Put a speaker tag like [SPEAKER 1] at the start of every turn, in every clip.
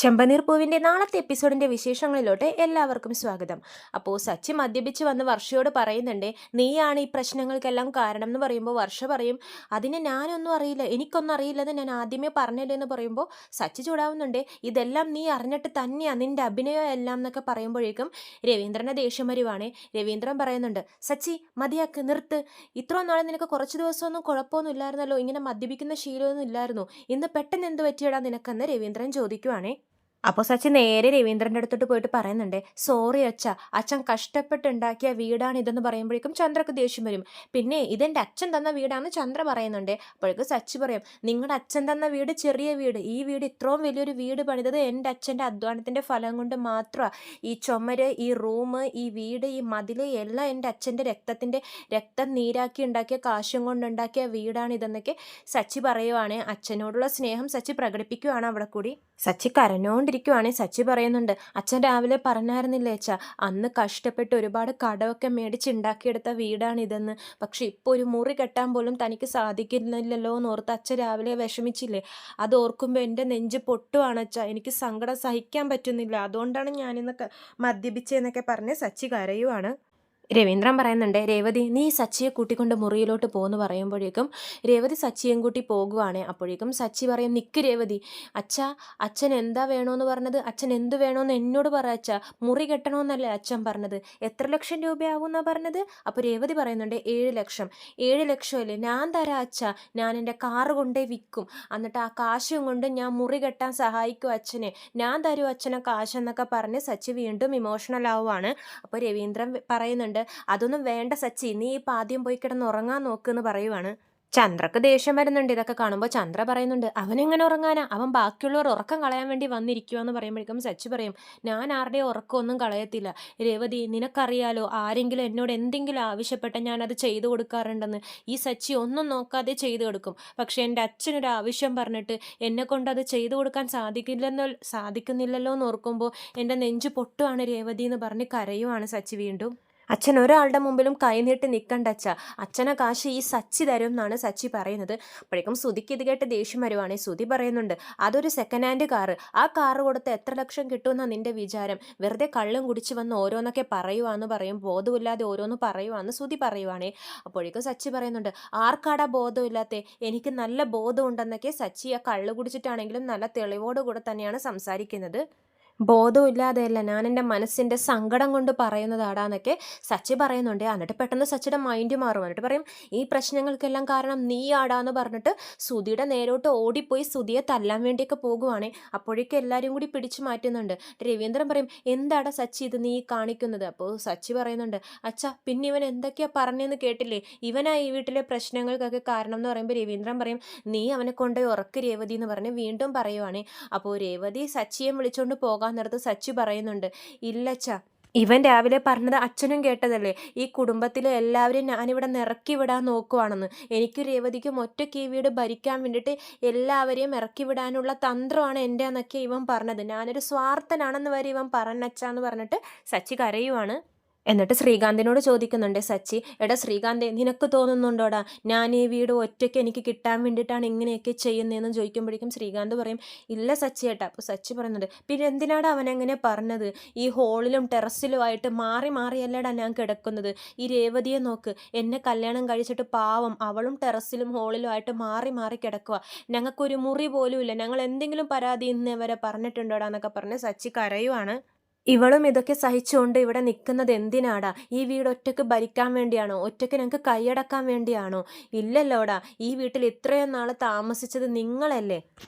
[SPEAKER 1] ചെമ്പനീർ പൂവിൻ്റെ നാളത്തെ എപ്പിസോഡിൻ്റെ വിശേഷങ്ങളിലോട്ട് എല്ലാവർക്കും സ്വാഗതം. അപ്പോൾ സച്ചി മദ്യപിച്ച് വന്ന് വർഷയോട് പറയുന്നുണ്ട്, നീയാണ് ഈ പ്രശ്നങ്ങൾക്കെല്ലാം കാരണം എന്ന് പറയുമ്പോൾ വർഷ പറയും, അതിന് ഞാനൊന്നും അറിയില്ല, എനിക്കൊന്നും അറിയില്ലെന്ന് ഞാൻ ആദ്യമേ പറഞ്ഞല്ലോ എന്ന് പറയുമ്പോൾ സച്ചി ചൂടാവുന്നുണ്ട്. ഇതെല്ലാം നീ അറിഞ്ഞിട്ട് തന്നെയാണ് നിൻ്റെ അഭിനയം എല്ലാം എന്നൊക്കെ പറയുമ്പോഴേക്കും രവീന്ദ്രനെ ദേഷ്യം വരുവാണ്. രവീന്ദ്രൻ പറയുന്നുണ്ട്, സച്ചി മതിയാക്ക്, നിർത്ത്. ഇത്രയും നാളെ നിനക്ക് കുറച്ച് ദിവസമൊന്നും കുഴപ്പമൊന്നും ഇല്ലായിരുന്നല്ലോ, ഇങ്ങനെ മദ്യപിക്കുന്ന ശീലമൊന്നും ഇല്ലായിരുന്നു, ഇന്ന് പെട്ടെന്ന് എന്ത് പറ്റിയിടാ നിനക്കെന്ന് രവീന്ദ്രൻ ചോദിക്കുവാണേ. അപ്പോൾ സച്ചി നേരെ രവീന്ദ്രൻ്റെ അടുത്തോട്ട് പോയിട്ട് പറയുന്നുണ്ട്, സോറി അച്ഛ, അച്ഛൻ കഷ്ടപ്പെട്ടുണ്ടാക്കിയ വീടാണിതെന്ന് പറയുമ്പോഴേക്കും ചന്ദ്രക്ക് ദേഷ്യം വരും. പിന്നെ ഇതെൻ്റെ അച്ഛൻ തന്ന വീടാണെന്ന് ചന്ദ്ര പറയുന്നുണ്ട്. അപ്പോഴേക്കും സച്ചി പറയും, നിങ്ങളുടെ അച്ഛൻ തന്ന വീട് ചെറിയ വീട്, ഈ വീട് ഇത്രയും വലിയൊരു വീട് പണിതത് എൻ്റെ അച്ഛൻ്റെ അധ്വാനത്തിൻ്റെ ഫലം കൊണ്ട് മാത്രമാണ്. ഈ ചുമര്, ഈ റൂം, ഈ വീട്, ഈ മതിൽ എല്ലാം എൻ്റെ അച്ഛൻ്റെ രക്തം നീരാക്കി ഉണ്ടാക്കിയ കാശും കൊണ്ടുണ്ടാക്കിയ വീടാണിതെന്നൊക്കെ സച്ചി പറയുവാണ്. അച്ഛനോടുള്ള സ്നേഹം സച്ചി പ്രകടിപ്പിക്കുകയാണ് അവിടെ കൂടി. സച്ചി കരഞ്ഞോണ്ടിരിക്കുവാണേ. സച്ചി പറയുന്നുണ്ട്, അച്ഛൻ രാവിലെ പറഞ്ഞായിരുന്നില്ലേ അച്ഛാ, അന്ന് കഷ്ടപ്പെട്ട് ഒരുപാട് കടമൊക്കെ മേടിച്ചുണ്ടാക്കിയെടുത്ത വീടാണിതെന്ന്. പക്ഷെ ഇപ്പോൾ ഒരു മുറി കെട്ടാൻ പോലും തനിക്ക് സാധിക്കുന്നില്ലല്ലോ എന്നോർത്ത് അച്ഛൻ രാവിലെ വിഷമിച്ചില്ലേ, അത് ഓർക്കുമ്പോൾ എൻ്റെ നെഞ്ച് പൊട്ടുവാണ് അച്ഛാ, എനിക്ക് സങ്കടം സഹിക്കാൻ പറ്റുന്നില്ല, അതുകൊണ്ടാണ് ഞാനിന്ന് മദ്യപിച്ചതെന്നൊക്കെ പറഞ്ഞ് സച്ചി കരയുവാണ്. രവീന്ദ്രൻ പറയുന്നുണ്ട്, രേവതി നീ സച്ചിയെ കൂട്ടിക്കൊണ്ട് മുറിയിലോട്ട് പോകുന്നു പറയുമ്പോഴേക്കും രേവതി സച്ചിയും കൂട്ടി പോകുവാണ്. അപ്പോഴേക്കും സച്ചി പറയും, നിക്ക് രേവതി, അച്ഛാ, അച്ഛൻ എന്താ വേണോന്ന് പറഞ്ഞത്, അച്ഛൻ എന്ത് വേണോന്ന് എന്നോട് പറ അച്ഛാ, മുറി കെട്ടണമെന്നല്ലേ അച്ഛൻ പറഞ്ഞത്, എത്ര ലക്ഷം രൂപയാവും എന്നാ പറഞ്ഞത്? അപ്പോൾ രേവതി പറയുന്നുണ്ട്, 7 ലക്ഷം. 7 ലക്ഷമല്ലേ, ഞാൻ തരാം അച്ഛാ, ഞാൻ എൻ്റെ കാറ് കൊണ്ടേ വിൽക്കും, എന്നിട്ട് ആ കാശും കൊണ്ട് ഞാൻ മുറി കെട്ടാൻ സഹായിക്കും അച്ഛനെ, ഞാൻ തരും അച്ഛനെ കാശെന്നൊക്കെ പറഞ്ഞ് സച്ചി വീണ്ടും ഇമോഷണൽ ആവുകയാണ്. അപ്പോൾ രവീന്ദ്രൻ പറയുന്നുണ്ട്, അതൊന്നും വേണ്ട സച്ചി, നീ ഇപ്പം ആദ്യം പോയി കിടന്ന് ഉറങ്ങാൻ നോക്കുമെന്ന് പറയുവാണ്. ചന്ദ്രക്ക് ദേഷ്യം വരുന്നുണ്ട് ഇതൊക്കെ കാണുമ്പോൾ. ചന്ദ്ര പറയുന്നുണ്ട്, അവനെങ്ങനെ ഉറങ്ങാനാ, അവൻ ബാക്കിയുള്ളവർ ഉറക്കം കളയാൻ വേണ്ടി വന്നിരിക്കുക എന്ന് പറയുമ്പോഴേക്കും സച്ചി പറയും, ഞാൻ ആരുടെയും ഉറക്കമൊന്നും കളയത്തില്ല രേവതി, നിനക്കറിയാലോ, ആരെങ്കിലും എന്നോട് എന്തെങ്കിലും ആവശ്യപ്പെട്ട ഞാനത് ചെയ്തു കൊടുക്കാറുണ്ടെന്ന്. ഈ സച്ചി ഒന്നും നോക്കാതെ ചെയ്തു കൊടുക്കും, പക്ഷെ എൻ്റെ അച്ഛനൊരു ആവശ്യം പറഞ്ഞിട്ട് എന്നെ കൊണ്ട് അത് ചെയ്തു കൊടുക്കാൻ സാധിക്കുന്നില്ലല്ലോ എന്ന് ഓർക്കുമ്പോൾ എൻ്റെ നെഞ്ച് പൊട്ടുവാണ് രേവതി എന്ന് പറഞ്ഞ് കരയുവാണ് സച്ചി വീണ്ടും. അച്ഛൻ ഒരാളുടെ മുമ്പിലും കൈനീട്ടി നിൽക്കണ്ട അച്ഛ, അച്ഛനെ കാശ് ഈ സച്ചി തരും എന്നാണ് സച്ചി പറയുന്നത്. അപ്പോഴേക്കും സുധിക്ക് ഇത് കേട്ട് ദേഷ്യം വരുവാണ്. സുധി പറയുന്നുണ്ട്, അതൊരു സെക്കൻഡ് ഹാൻഡ് കാറ്, ആ കാറ് കൊടുത്ത് എത്ര ലക്ഷം കിട്ടുമെന്നാണ് നിന്റെ വിചാരം, വെറുതെ കള്ളും കുടിച്ച് വന്ന് ഓരോന്നൊക്കെ പറയുവാന്ന് പറയും, ബോധമില്ലാതെ ഓരോന്ന് പറയുവാന്ന് സുധി പറയുവാണേ. അപ്പോഴേക്കും സച്ചി പറയുന്നുണ്ട്, ആർക്കാടാ ബോധമില്ലാത്ത, എനിക്ക് നല്ല ബോധമുണ്ടെന്നൊക്കെ സച്ചി ആ കള്ളു കുടിച്ചിട്ടാണെങ്കിലും നല്ല തെളിവോടുകൂടെ തന്നെയാണ് സംസാരിക്കുന്നത്. ബോധമില്ലാതെയല്ല, ഞാൻ എൻ്റെ മനസ്സിൻ്റെ സങ്കടം കൊണ്ട് പറയുന്നതാടാന്നൊക്കെ സച്ചി പറയുന്നുണ്ട്. എന്നിട്ട് പെട്ടെന്ന് സച്ചിയുടെ മൈൻഡ് മാറും. എന്നിട്ട് പറയും, ഈ പ്രശ്നങ്ങൾക്കെല്ലാം കാരണം നീ ആടാന്ന് പറഞ്ഞിട്ട് സുധിയുടെ നേരോട്ട് ഓടിപ്പോയി സുധിയെ തല്ലാൻ വേണ്ടിയൊക്കെ പോകുവാണേ. അപ്പോഴേക്കും എല്ലാവരും കൂടി പിടിച്ചു മാറ്റുന്നുണ്ട്. രവീന്ദ്രൻ പറയും, എന്താടാ സച്ചി ഇത് നീ കാണിക്കുന്നത്? അപ്പോൾ സച്ചി പറയുന്നുണ്ട്, അച്ഛാ പിന്നെ ഇവൻ എന്തൊക്കെയാ പറഞ്ഞെന്ന് കേട്ടില്ലേ, ഇവനാ ഈ വീട്ടിലെ പ്രശ്നങ്ങൾക്കൊക്കെ കാരണം എന്ന് പറയുമ്പോൾ രവീന്ദ്രൻ പറയും, നീ അവനെ കൊണ്ടുപോയി ഉറക്ക് രേവതി എന്ന് പറഞ്ഞ് വീണ്ടും പറയുവാണേ. അപ്പോൾ രേവതി സച്ചിയെ വിളിച്ചുകൊണ്ട് പോകാൻ നേരത്ത് സച്ചി പറയുന്നുണ്ട്, ഇല്ലച്ച, ഇവൻ രാവിലെ പറഞ്ഞത് അച്ഛനും കേട്ടതല്ലേ, ഈ കുടുംബത്തിലെ എല്ലാവരെയും ഞാനിവിടെ ഇറക്കി വിടാൻ നോക്കുവാണെന്ന്, എനിക്ക് രേവതിക്കും ഒറ്റയ്ക്ക് ഈ വീട് ഭരിക്കാൻ വേണ്ടിയിട്ട് എല്ലാവരെയും ഇറക്കി വിടാനുള്ള തന്ത്രമാണ് എൻ്റെ എന്നൊക്കെ ഇവൻ പറഞ്ഞത്, ഞാനൊരു സ്വാർത്ഥനാണെന്ന് വരെ ഇവൻ പറഞ്ഞച്ചാന്ന് പറഞ്ഞിട്ട് സച്ചി കരയുവാണ്. എന്നിട്ട് ശ്രീകാന്തിനോട് ചോദിക്കുന്നുണ്ട് സച്ചി, എടാ ശ്രീകാന്തെ, നിനക്ക് തോന്നുന്നുണ്ടോടാ ഞാൻ ഈ വീട് ഒറ്റയ്ക്ക് എനിക്ക് കിട്ടാൻ വേണ്ടിയിട്ടാണ് ഇങ്ങനെയൊക്കെ ചെയ്യുന്നതെന്ന് ചോദിക്കുമ്പോഴേക്കും ശ്രീകാന്ത് പറയും, ഇല്ല സച്ചി ഏട്ടാ. അപ്പോൾ സച്ചി പറയുന്നുണ്ട്, പിന്നെ എന്തിനാടാ അവനെങ്ങനെ പറഞ്ഞത്, ഈ ഹോളിലും ടെറസിലുമായിട്ട് മാറി മാറിയല്ലേടാ ഞാൻ കിടക്കുന്നത്, ഈ രേവതിയെ നോക്ക്, എന്നെ കല്യാണം കഴിച്ചിട്ട് പാവം അവളും ടെറസിലും ഹോളിലും ആയിട്ട് മാറി മാറി കിടക്കുക, ഞങ്ങൾക്കൊരു മുറി പോലും ഇല്ല, ഞങ്ങൾ എന്തെങ്കിലും പരാതി ഇന്നേ വരെ പറഞ്ഞിട്ടുണ്ടോടാ എന്നൊക്കെ പറഞ്ഞ് സച്ചി കരയുവാണ്. ഇവളും ഇതൊക്കെ സഹിച്ചുകൊണ്ട് ഇവിടെ നിൽക്കുന്നത് എന്തിനാടാ, ഈ വീട് ഒറ്റയ്ക്ക് ഭരിക്കാൻ വേണ്ടിയാണോ, ഒറ്റയ്ക്ക് ഞങ്ങൾക്ക് കൈയടക്കാൻ വേണ്ടിയാണോ? ഇല്ലല്ലോടാ, ഈ വീട്ടിൽ ഇത്രയും നാൾ താമസിച്ചത് നിങ്ങളല്ലേ,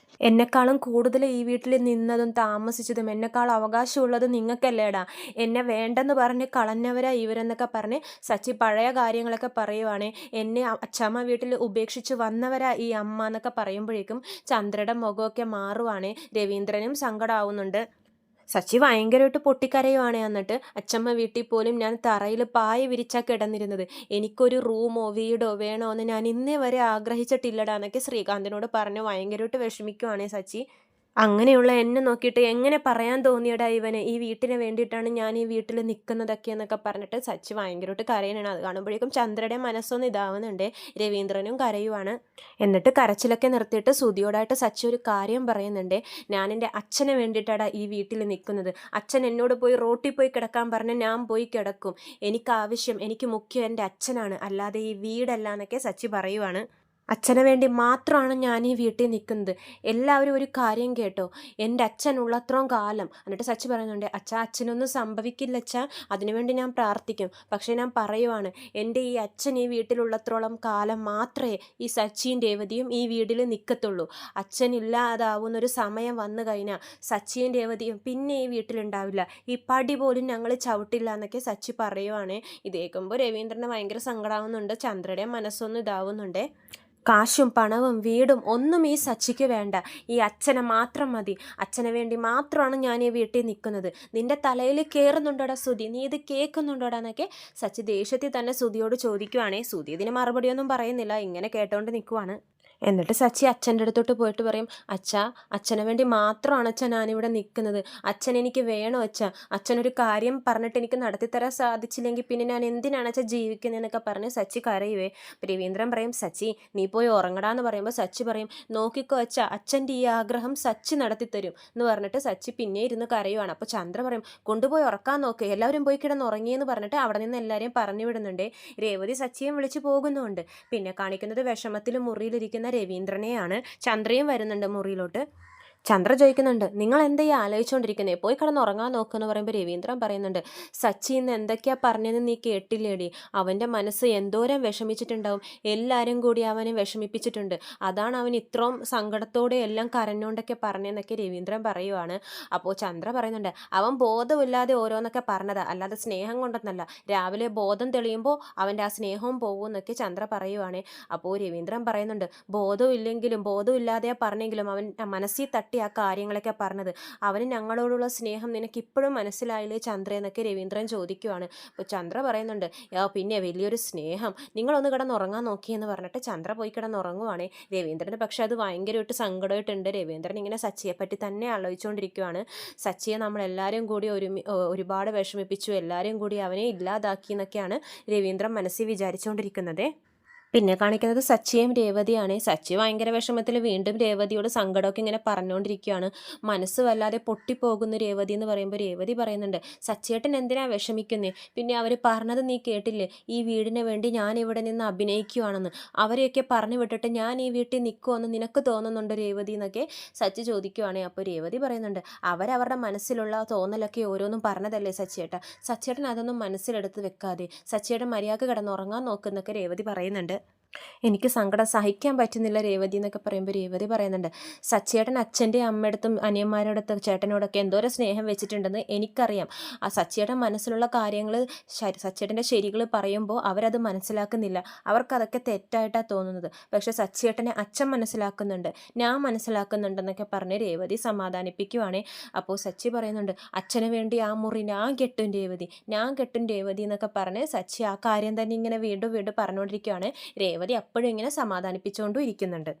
[SPEAKER 1] എന്നെക്കാളും കൂടുതൽ ഈ വീട്ടിൽ നിന്നതും താമസിച്ചതും എന്നെക്കാൾ അവകാശമുള്ളത് നിങ്ങൾക്കല്ലേടാ, എന്നെ വേണ്ടെന്ന് പറഞ്ഞ് കളഞ്ഞവരാ ഇവരെന്നൊക്കെ പറഞ്ഞ് സച്ചി പഴയ കാര്യങ്ങളൊക്കെ പറയുവാണേ. എന്നെ അച്ചമ്മ വീട്ടിൽ ഉപേക്ഷിച്ച് വന്നവരാ ഈ അമ്മ എന്നൊക്കെ പറയുമ്പോഴേക്കും ചന്ദ്രയുടെ മുഖമൊക്കെ മാറുവാണേ. രവീന്ദ്രനും സങ്കടമാവുന്നുണ്ട്. സച്ചി ഭയങ്കരമായിട്ട് പൊട്ടിക്കരയുവാണ്. എന്നിട്ട് അച്ചമ്മ വീട്ടിൽ പോലും ഞാൻ തറയിൽ പായ വിരിച്ചാ കിടന്നിരുന്നത്, എനിക്കൊരു റൂമോ വീടോ വേണോ എന്ന് ഞാൻ ഇന്നേ വരെ ആഗ്രഹിച്ചിട്ടില്ലടാ എന്നൊക്കെ ശ്രീകാന്തിനോട് പറഞ്ഞ് ഭയങ്കരമായിട്ട് വിഷമിക്കുവാണേ സച്ചി. അങ്ങനെയുള്ള എന്നെ നോക്കിയിട്ട് എങ്ങനെ പറയാൻ തോന്നിയടാ ഇവന് ഈ വീട്ടിന് വേണ്ടിയിട്ടാണ് ഞാൻ ഈ വീട്ടിൽ നിൽക്കുന്നതൊക്കെ എന്നൊക്കെ പറഞ്ഞിട്ട് സച്ചി ഭയങ്കരമായിട്ട് കരയണാണ്. അത് കാണുമ്പോഴേക്കും ചന്ദ്രയുടെ മനസ്സൊന്ന് ഇതാവുന്നുണ്ട്. രവീന്ദ്രനും കരയുവാണ്. എന്നിട്ട് കരച്ചിലൊക്കെ നിർത്തിയിട്ട് സുധിയോടായിട്ട് സച്ചി ഒരു കാര്യം പറയുന്നുണ്ട്. ഞാൻ എൻ്റെ അച്ഛന് വേണ്ടിയിട്ടാടാ ഈ വീട്ടിൽ നിൽക്കുന്നത്. അച്ഛൻ എന്നോട് പോയി റോട്ടിൽ പോയി കിടക്കാൻ പറഞ്ഞ് ഞാൻ പോയി കിടക്കും. എനിക്ക് മുഖ്യം എൻ്റെ അച്ഛനാണ്, അല്ലാതെ ഈ വീടല്ല എന്നൊക്കെ സച്ചി പറയുവാണ്. അച്ഛന് വേണ്ടി മാത്രമാണ് ഞാൻ ഈ വീട്ടിൽ നിൽക്കുന്നത്. എല്ലാവരും ഒരു കാര്യം കേട്ടോ, എൻ്റെ അച്ഛൻ ഉള്ളത്രയും കാലം. എന്നിട്ട് സച്ചി പറയുന്നുണ്ട്, അച്ഛാ അച്ഛനൊന്നും സംഭവിക്കില്ല അച്ഛാ, അതിനുവേണ്ടി ഞാൻ പ്രാർത്ഥിക്കും. പക്ഷേ ഞാൻ പറയുവാണ്, എൻ്റെ ഈ അച്ഛൻ ഈ വീട്ടിലുള്ളത്രോളം കാലം മാത്രമേ ഈ സച്ചിയും രേവതിയും ഈ വീട്ടിൽ നിൽക്കത്തുള്ളൂ. അച്ഛൻ ഇല്ലാതാവുന്നൊരു സമയം വന്നു കഴിഞ്ഞാൽ സച്ചിയും രേവതിയും പിന്നെ ഈ വീട്ടിലുണ്ടാവില്ല. ഈ പടി പോലും ഞങ്ങൾ ചവിട്ടില്ല എന്നൊക്കെ സച്ചി പറയുവാണ്. ഇത് കേൾക്കുമ്പോൾ രവീന്ദ്രന് ഭയങ്കര സങ്കടമാവുന്നുണ്ട്. ചന്ദ്രയുടെ മനസ്സൊന്നും ഇതാവുന്നുണ്ട്. കാശും പണവും വീടും ഒന്നും ഈ സച്ചിക്ക് വേണ്ട, ഈ അച്ഛനെ മാത്രം മതി. അച്ഛന് വേണ്ടി മാത്രമാണ് ഞാൻ ഈ വീട്ടിൽ നിൽക്കുന്നത്. നിന്റെ തലയിൽ കയറുന്നുണ്ടോടാ സുധി, നീ ഇത് കേൾക്കുന്നുണ്ടോടാ എന്നൊക്കെ സച്ചി ദേഷ്യത്തിൽ തന്നെ സുധിയോട് ചോദിക്കുവാണേ. സുധി ഇതിന് മറുപടിയൊന്നും പറയുന്നില്ല, ഇങ്ങനെ കേട്ടോണ്ട് നിൽക്കുവാണ്. എന്നിട്ട് സച്ചി അച്ഛൻ്റെ അടുത്തോട്ട് പോയിട്ട് പറയും, അച്ഛാ അച്ഛന് വേണ്ടി മാത്രമാണ് അച്ഛൻ ഞാനിവിടെ നിൽക്കുന്നത്. അച്ഛൻ എനിക്ക് വേണോ അച്ഛാ? അച്ഛനൊരു കാര്യം പറഞ്ഞിട്ട് എനിക്ക് നടത്തിത്തരാൻ സാധിച്ചില്ലെങ്കിൽ പിന്നെ ഞാൻ എന്തിനാണ് അച്ഛൻ ജീവിക്കുന്നതെന്നൊക്കെ പറഞ്ഞ് സച്ചി കരയുവേ. രവീന്ദ്രൻ പറയും, സച്ചി നീ പോയി ഉറങ്ങടാന്ന് പറയുമ്പോൾ സച്ചി പറയും, നോക്കിക്കോ അച്ഛാ, അച്ഛൻ്റെ ഈ ആഗ്രഹം സച്ചി നടത്തിത്തരും എന്ന് പറഞ്ഞിട്ട് സച്ചി പിന്നെ ഇരുന്ന് കരയുവാണ്. അപ്പോൾ ചന്ദ്ര പറയും, കൊണ്ടുപോയി ഉറക്കാൻ നോക്ക്, എല്ലാവരും പോയി കിടന്ന് ഉറങ്ങിയെന്ന് പറഞ്ഞിട്ട് അവിടെ നിന്ന് എല്ലാവരെയും പറഞ്ഞു വിടുന്നുണ്ട്. രേവതി സച്ചിയും വിളിച്ച് പോകുന്നുണ്ട്. പിന്നെ കാണിക്കുന്നത് വിഷമത്തിലും മുറിയിലിരിക്കുന്ന രവീന്ദ്രനെയാണ്. ചന്ദ്രയും വരുന്നുണ്ട് മുറിയിലോട്ട്. ചന്ദ്ര ചോദിക്കുന്നുണ്ട്, നിങ്ങൾ എന്താ ഈ ആലോചിച്ചുകൊണ്ടിരിക്കുന്നത്, പോയി കിടന്ന് ഉറങ്ങാൻ നോക്കുമെന്ന് പറയുമ്പോൾ രവീന്ദ്രൻ പറയുന്നുണ്ട്, സച്ചി ഇന്ന് എന്തൊക്കെയാ പറഞ്ഞതെന്ന് നീ കേട്ടില്ലേടി? അവൻ്റെ മനസ്സ് എന്തോരം വിഷമിച്ചിട്ടുണ്ടാവും. എല്ലാവരും കൂടി അവനെ വിഷമിപ്പിച്ചിട്ടുണ്ട്. അതാണ് അവൻ ഇത്രയും സങ്കടത്തോടെ എല്ലാം കരഞ്ഞുകൊണ്ടൊക്കെ പറഞ്ഞതെന്നൊക്കെ രവീന്ദ്രൻ പറയുവാണ്. അപ്പോൾ ചന്ദ്ര പറയുന്നുണ്ട്, അവൻ ബോധമില്ലാതെ ഓരോന്നൊക്കെ പറഞ്ഞതാ, അല്ലാതെ സ്നേഹം കൊണ്ടൊന്നല്ല. രാവിലെ ബോധം തെളിയുമ്പോൾ അവൻ്റെ ആ സ്നേഹവും പോകും എന്നൊക്കെ ചന്ദ്ര പറയുവാണ്. അപ്പോൾ രവീന്ദ്രൻ പറയുന്നുണ്ട്, ബോധമില്ലാതെയാ പറഞ്ഞെങ്കിലും അവൻ മനസ്സിൽ തട്ടി ആ കാര്യങ്ങളൊക്കെ പറഞ്ഞത്. അവന് ഞങ്ങളോടുള്ള സ്നേഹം നിനക്ക് ഇപ്പോഴും മനസ്സിലായില്ലേ ചന്ദ്ര എന്നൊക്കെ രവീന്ദ്രൻ ചോദിക്കുവാണ്. അപ്പോൾ ചന്ദ്ര പറയുന്നുണ്ട്, പിന്നെ വലിയൊരു സ്നേഹം, നിങ്ങളൊന്ന് കിടന്നുറങ്ങാൻ നോക്കിയെന്ന് പറഞ്ഞിട്ട് ചന്ദ്ര പോയി കിടന്നുറങ്ങുവാണ്. രവീന്ദ്രന് പക്ഷെ അത് ഭയങ്കരമായിട്ട് സങ്കടമായിട്ടുണ്ട്. രവീന്ദ്രൻ ഇങ്ങനെ സച്ചിയെപ്പറ്റി തന്നെ ആലോചിച്ചുകൊണ്ടിരിക്കുവാണ്. സച്ചിയെ നമ്മളെല്ലാവരും കൂടി ഒരുപാട് വിഷമിപ്പിച്ചു, എല്ലാവരും കൂടി അവനെ ഇല്ലാതാക്കി എന്നൊക്കെയാണ് രവീന്ദ്രൻ മനസ്സിൽ വിചാരിച്ചുകൊണ്ടിരിക്കുന്നത്. പിന്നെ കാണിക്കുന്നത് സച്ചിയും രേവതിയാണ്. സച്ചി ഭയങ്കര വിഷമത്തിൽ വീണ്ടും രേവതിയോട് സങ്കടമൊക്കെ ഇങ്ങനെ പറഞ്ഞുകൊണ്ടിരിക്കുകയാണ്. മനസ്സ് വല്ലാതെ പൊട്ടിപ്പോകുന്നു രേവതി എന്ന് പറയുമ്പോൾ രേവതി പറയുന്നുണ്ട്, സച്ചിയേട്ടൻ എന്തിനാ വിഷമിക്കുന്നേ? പിന്നെ അവർ പറഞ്ഞത് നീ കേട്ടില്ലേ, ഈ വീടിന് വേണ്ടി ഞാൻ ഇവിടെ നിന്ന് അഭിനയിക്കുവാണെന്ന്. അവരെയൊക്കെ പറഞ്ഞു വിട്ടിട്ട് ഞാൻ ഈ വീട്ടിൽ നിൽക്കുമെന്ന് നിനക്ക് തോന്നുന്നുണ്ടോ രേവതി എന്നൊക്കെ സച്ചി ചോദിക്കുവാണ്. അപ്പോൾ രേവതി പറയുന്നുണ്ട്, അവരവരുടെ മനസ്സിലുള്ള തോന്നലൊക്കെ ഓരോന്നും പറഞ്ഞതല്ലേ സച്ചിയേട്ട, സച്ചിയേട്ടൻ അതൊന്നും മനസ്സിലെടുത്ത് വെക്കാതെ സച്ചിയേട്ടൻ മര്യാദ കിടന്നുറങ്ങാൻ നോക്കുന്നൊക്കെ രേവതി പറയുന്നുണ്ട്. എനിക്ക് സങ്കടം സഹിക്കാൻ പറ്റുന്നില്ല രേവതി എന്നൊക്കെ പറയുമ്പോൾ രേവതി പറയുന്നുണ്ട്, സച്ചിയേട്ടൻ അച്ഛൻ്റെ അമ്മയടുത്തും അനിയന്മാരോടത്തും ചേട്ടനോടൊക്കെ എന്തോരം സ്നേഹം വെച്ചിട്ടുണ്ടെന്ന് എനിക്കറിയാം. ആ സച്ചിയേട്ടൻ മനസ്സിലുള്ള കാര്യങ്ങൾ സച്ചിയേട്ടൻ്റെ ശരികൾ പറയുമ്പോൾ അവരത് മനസ്സിലാക്കുന്നില്ല. അവർക്കതൊക്കെ തെറ്റായിട്ടാണ് തോന്നുന്നത്. പക്ഷെ സച്ചിയേട്ടനെ അച്ഛൻ മനസ്സിലാക്കുന്നുണ്ട്, ഞാൻ മനസ്സിലാക്കുന്നുണ്ടെന്നൊക്കെ പറഞ്ഞ് രേവതി സമാധാനിപ്പിക്കുവാണേ. അപ്പോൾ സച്ചി പറയുന്നുണ്ട്, അച്ഛന് വേണ്ടി ആ മുറി ഞാൻ കെട്ടും രേവതി എന്നൊക്കെ പറഞ്ഞ് സച്ചി ആ കാര്യം തന്നെ ഇങ്ങനെ വീണ്ടും വീണ്ടും പറഞ്ഞുകൊണ്ടിരിക്കുകയാണ്. രേവതി അപ്പോഴും ഇങ്ങനെ സമാധാനിപ്പിച്ചുകൊണ്ടും ഇരിക്കുന്നുണ്ട്.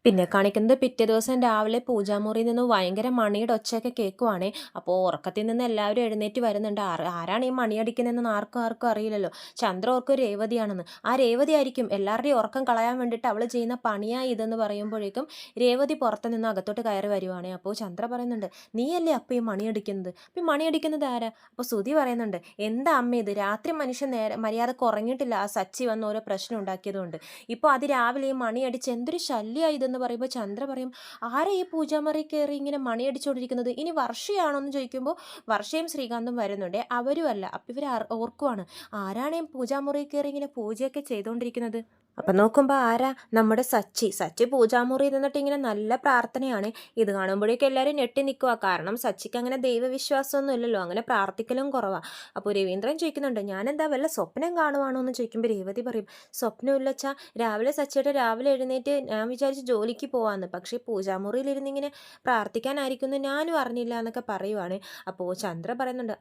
[SPEAKER 1] പിന്നെ കാണിക്കുന്നത് പിറ്റേ ദിവസം രാവിലെ പൂജാമുറിയിൽ നിന്ന് ഭയങ്കര മണിയുടെ ഒച്ചയൊക്കെ കേൾക്കുവാണേ. അപ്പോൾ ഉറക്കത്തിൽ നിന്ന് എല്ലാവരും എഴുന്നേറ്റ് വരുന്നുണ്ട്. ആരാണ് ഈ മണിയടിക്കുന്നതെന്ന് ആർക്കും അറിയില്ലല്ലോ. ചന്ദ്ര ഓർക്കും രേവതിയാണെന്ന്. ആ രേവതി ആയിരിക്കും എല്ലാവരുടെയും ഉറക്കം കളയാൻ വേണ്ടിയിട്ട് അവൾ ചെയ്യുന്ന പണിയായി ഇതെന്ന് പറയുമ്പോഴേക്കും രേവതി പുറത്തു നിന്ന് അകത്തോട്ട് കയറി വരുവാണേ. അപ്പോൾ ചന്ദ്ര പറയുന്നുണ്ട്, നീയല്ലേ അപ്പോൾ ഈ മണിയടിക്കുന്നത്? അപ്പോൾ ഈ മണിയടിക്കുന്നത് ആരാ? അപ്പോൾ സുധി പറയുന്നുണ്ട്, എന്താ അമ്മ ഇത്, രാത്രി മനുഷ്യൻ മര്യാദക്ക് ഉറങ്ങിയിട്ടില്ല, ആ സച്ചി വന്ന് ഓരോ പ്രശ്നം ഉണ്ടാക്കിയതുകൊണ്ട്. ഇപ്പോൾ അത് രാവിലെ ഈ മണിയടിച്ച് എന്തൊരു ശല്യമായി എന്ന് പറയുമ്പോൾ ചന്ദ്ര പറയും, ആരാ ഈ പൂജാമുറി കയറി ഇങ്ങനെ മണിയടിച്ചുകൊണ്ടിരിക്കുന്നത്? ഇനി വർഷയാണോ എന്ന് ചോദിക്കുമ്പോൾ വർഷയും ശ്രീകാന്തും വരുന്നുണ്ട്. അവരും അല്ല. അപ്പം ഇവർ ഓർക്കുവാണ്, ആരാണ് ഈ പൂജാമുറി കയറി ഇങ്ങനെ പൂജയൊക്കെ ചെയ്തുകൊണ്ടിരിക്കുന്നത്? അപ്പം നോക്കുമ്പോൾ ആരാ, നമ്മുടെ സച്ചി പൂജാമുറിയിൽ നിന്നിട്ട് ഇങ്ങനെ നല്ല പ്രാർത്ഥനയാണ്. ഇത് കാണുമ്പോഴേക്കും എല്ലാവരും ഞെട്ടി നിൽക്കുക. കാരണം സച്ചിക്ക് അങ്ങനെ ദൈവവിശ്വാസമൊന്നും ഇല്ലല്ലോ, അങ്ങനെ പ്രാർത്ഥിക്കലും കുറവാണ്. അപ്പോൾ രവീന്ദ്രൻ ചോദിക്കുന്നുണ്ട്, ഞാനെന്താ വല്ല സ്വപ്നം കാണുവാണോ എന്ന് ചോദിക്കുമ്പോൾ രേവതി പറയും, സ്വപ്നമില്ലച്ചാ, രാവിലെ എഴുന്നേറ്റ് ഞാൻ വിചാരിച്ച് ജോലിക്ക് പോവാന്ന്, പക്ഷേ പൂജാമുറിയിലിരുന്നിങ്ങനെ പ്രാർത്ഥിക്കാനായിരിക്കുമെന്ന് ഞാനും അറിഞ്ഞില്ല എന്നൊക്കെ പറയുവാണ്. അപ്പോൾ ചന്ദ്ര പറയുന്നുണ്ട്,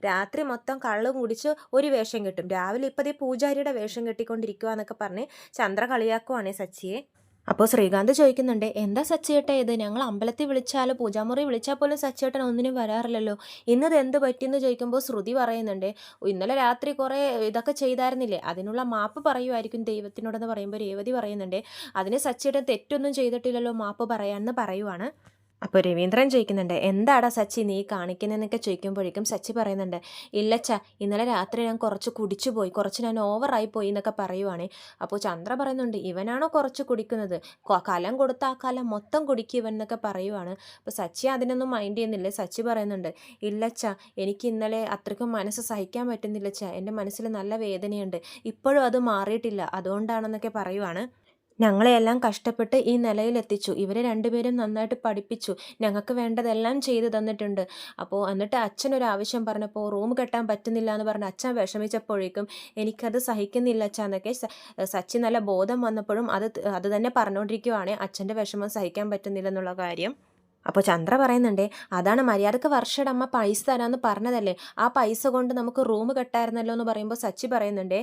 [SPEAKER 1] രാത്രി മൊത്തം കള്ളും കുടിച്ച് ഒരു വേഷം കെട്ടും, രാവിലെ ഇപ്പതേ പൂജാരിയുടെ വേഷം കെട്ടിക്കൊണ്ടിരിക്കുക എന്നൊക്കെ പറഞ്ഞ് ചന്ദ്ര കളിയാക്കുവാണേ സച്ചിയെ. അപ്പോൾ ശ്രീകാന്ത് ചോദിക്കുന്നുണ്ട്, എന്താ സച്ചിയേട്ടാ ഇത്? ഞങ്ങൾ അമ്പലത്തിൽ വിളിച്ചാൽ പൂജാമുറി വിളിച്ചാൽ പോലും സച്ചിയേട്ടൻ ഒന്നിനും വരാറില്ലല്ലോ, ഇന്നത് എന്ത് പറ്റിയെന്ന് ചോദിക്കുമ്പോൾ ശ്രുതി പറയുന്നുണ്ട്, ഇന്നലെ രാത്രി കുറേ ഇതൊക്കെ ചെയ്തായിരുന്നില്ലേ, അതിനുള്ള മാപ്പ് പറയുമായിരിക്കും ദൈവത്തിനോടെന്ന് പറയുമ്പോൾ രേവതി പറയുന്നുണ്ട്, അതിന് സച്ചിയേട്ടൻ തെറ്റൊന്നും ചെയ്തിട്ടില്ലല്ലോ മാപ്പ് പറയാമെന്ന് പറയുവാണ്. അപ്പോൾ രവീന്ദ്രൻ ചോദിക്കുന്നുണ്ട്, എന്താടാ സച്ചി നീ കാണിക്കുന്നതെന്നൊക്കെ ചോദിക്കുമ്പോഴേക്കും സച്ചി പറയുന്നുണ്ട്, ഇല്ലച്ച, ഇന്നലെ രാത്രി ഞാൻ കുറച്ച് കുടിച്ചു പോയി, കുറച്ച് ഞാൻ ഓവറായി പോയി എന്നൊക്കെ പറയുവാണേ. അപ്പോൾ ചന്ദ്ര പറയുന്നുണ്ട്, ഇവനാണോ കുറച്ച് കുടിക്കുന്നത്, കലം കൊടുത്ത ആ കലം മൊത്തം കുടിക്കും ഇവൻ എന്നൊക്കെ പറയുവാണ്. അപ്പോൾ സച്ചി അതിനൊന്നും മൈൻഡ് ചെയ്യുന്നില്ല. സച്ചി പറയുന്നുണ്ട്, ഇല്ലച്ച, എനിക്ക് ഇന്നലെ അത്രയ്ക്കും മനസ്സ് സഹിക്കാൻ പറ്റുന്നില്ലച്ച, എൻ്റെ മനസ്സിൽ നല്ല വേദനയുണ്ട്, ഇപ്പോഴും അത് മാറിയിട്ടില്ല, അതുകൊണ്ടാണെന്നൊക്കെ പറയുവാണ്. ഞങ്ങളെയെല്ലാം കഷ്ടപ്പെട്ട് ഈ നിലയിലെത്തിച്ചു, ഇവരെ രണ്ടുപേരും നന്നായിട്ട് പഠിപ്പിച്ചു, ഞങ്ങൾക്ക് വേണ്ടതെല്ലാം ചെയ്തു തന്നിട്ടുണ്ട്. അപ്പോൾ എന്നിട്ട് അച്ഛനൊരു ആവശ്യം പറഞ്ഞപ്പോൾ റൂം കെട്ടാൻ പറ്റുന്നില്ല എന്ന് പറഞ്ഞ് അച്ഛൻ വിഷമിച്ചപ്പോഴേക്കും എനിക്കത് സഹിക്കുന്നില്ല അച്ഛാ എന്നൊക്കെ സച്ചി നല്ല ബോധം വന്നപ്പോഴും അത് തന്നെ പറഞ്ഞുകൊണ്ടിരിക്കുവാണ്, അച്ഛൻ്റെ വിഷമം സഹിക്കാൻ പറ്റുന്നില്ല എന്നുള്ള കാര്യം. അപ്പോൾ ചന്ദ്ര പറയുന്നുണ്ട്, അതാണ് മര്യാദക്ക് വർഷയുടെ അമ്മ പൈസ തരാമെന്ന് പറഞ്ഞതല്ലേ, ആ പൈസ കൊണ്ട് നമുക്ക് റൂം കെട്ടായിരുന്നല്ലോ എന്ന് പറയുമ്പോൾ സച്ചി പറയുന്നുണ്ട്,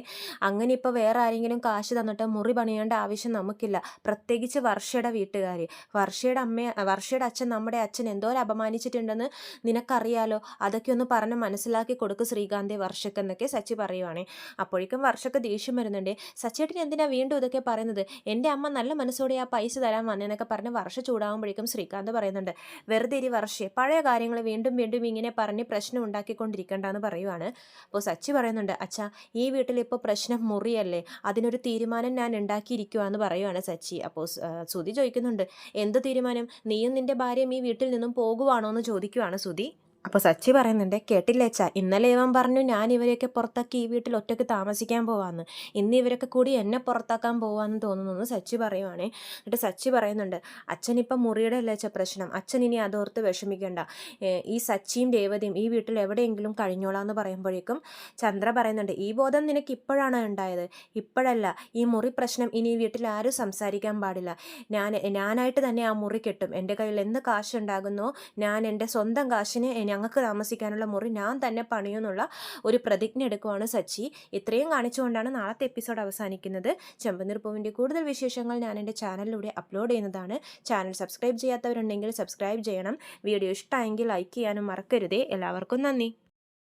[SPEAKER 1] അങ്ങനെ ഇപ്പോൾ വേറെ ആരെങ്കിലും കാശ് തന്നിട്ട് മുറി പണിയേണ്ട ആവശ്യം നമുക്കില്ല, പ്രത്യേകിച്ച് വർഷയുടെ വീട്ടുകാർ, വർഷയുടെ അച്ഛൻ നമ്മുടെ അച്ഛൻ എന്തോരം അപമാനിച്ചിട്ടുണ്ടെന്ന് നിനക്കറിയാലോ, അതൊക്കെ ഒന്ന് പറഞ്ഞ് മനസ്സിലാക്കി കൊടുക്കും ശ്രീകാന്തെ വർഷക്ക് എന്നൊക്കെ സച്ചി പറയുവാണേ. അപ്പോഴേക്കും വർഷക്ക് ദേഷ്യം വരുന്നുണ്ട്, സച്ചിയേട്ടൻ എന്തിനാ വീണ്ടും ഇതൊക്കെ പറയുന്നത്, എൻ്റെ അമ്മ നല്ല മനസ്സോടെ ആ പൈസ തരാൻ വന്നേന്നൊക്കെ പറഞ്ഞ് വർഷ ചൂടാകുമ്പോഴേക്കും ശ്രീകാന്ത് പറയുന്നുണ്ട്, വെറുതെ ഇരി വർഷേ, പഴയ കാര്യങ്ങൾ വീണ്ടും വീണ്ടും ഇങ്ങനെ പറഞ്ഞ് പ്രശ്നം ഉണ്ടാക്കിക്കൊണ്ടിരിക്കേണ്ടെന്ന് പറയുവാണ്. അപ്പോൾ സച്ചി പറയുന്നുണ്ട്, അച്ഛാ, ഈ വീട്ടിൽ ഇപ്പോൾ പ്രശ്നം മുറിയല്ലേ, അതിനൊരു തീരുമാനം ഞാൻ ഉണ്ടാക്കിയിരിക്കുവാന്ന് പറയുവാണ് സച്ചി. അപ്പോൾ സുധി ചോദിക്കുന്നുണ്ട്, എന്ത് തീരുമാനം, നീയും നിൻ്റെ ഭാര്യയും ഈ വീട്ടിൽ നിന്നും പോകുവാണോ എന്ന് ചോദിക്കുവാണ് സുധി. അപ്പോൾ സച്ചി പറയുന്നുണ്ട്, കേട്ടില്ലേച്ചാ, ഇന്നലെ ഇവൻ പറഞ്ഞു ഞാൻ ഇവരെയൊക്കെ പുറത്താക്കി ഈ വീട്ടിൽ ഒറ്റയ്ക്ക് താമസിക്കാൻ പോവാന്ന്, ഇന്ന് ഇവരൊക്കെ കൂടി എന്നെ പുറത്താക്കാൻ പോവാന്ന് തോന്നുന്നു സച്ചി പറയുവാണേ. എന്നിട്ട് സച്ചി പറയുന്നുണ്ട്, അച്ഛനിപ്പം മുറിയുടെ അല്ലേച്ച പ്രശ്നം, അച്ഛൻ ഇനി അതോർത്ത് വിഷമിക്കേണ്ട, ഈ സച്ചിയും രേവതിയും ഈ വീട്ടിൽ എവിടെയെങ്കിലും കഴിഞ്ഞോളാന്ന് പറയുമ്പോഴേക്കും ചന്ദ്ര പറയുന്നുണ്ട്, ഈ ബോധം നിനക്ക് ഇപ്പോഴാണ് ഉണ്ടായത്, ഇപ്പോഴല്ല, ഈ മുറി പ്രശ്നം ഇനി ഈ വീട്ടിൽ ആരും സംസാരിക്കാൻ പാടില്ല, ഞാനായിട്ട് തന്നെ ആ മുറി കെട്ടും, എൻ്റെ കയ്യിൽ എന്ത് കാശുണ്ടാകുന്നോ ഞാൻ എൻ്റെ സ്വന്തം കാശിന് ഞങ്ങൾക്ക് താമസിക്കാനുള്ള മുറി ഞാൻ തന്നെ പണിയുമെന്നുള്ള ഒരു പ്രതിജ്ഞ എടുക്കുവാണ് സച്ചി. ഇത്രയും കാണിച്ചുകൊണ്ടാണ് നാളത്തെ എപ്പിസോഡ് അവസാനിക്കുന്നത്. ചെമ്പനീർ പൂവിൻ്റെ കൂടുതൽ വിശേഷങ്ങൾ ഞാൻ എൻ്റെ ചാനലിലൂടെ അപ്ലോഡ് ചെയ്യുന്നതാണ്. ചാനൽ സബ്സ്ക്രൈബ് ചെയ്യാത്തവരുണ്ടെങ്കിൽ സബ്സ്ക്രൈബ് ചെയ്യണം. വീഡിയോ ഇഷ്ടമായെങ്കിൽ ലൈക്ക് ചെയ്യാനും മറക്കരുതേ. എല്ലാവർക്കും നന്ദി.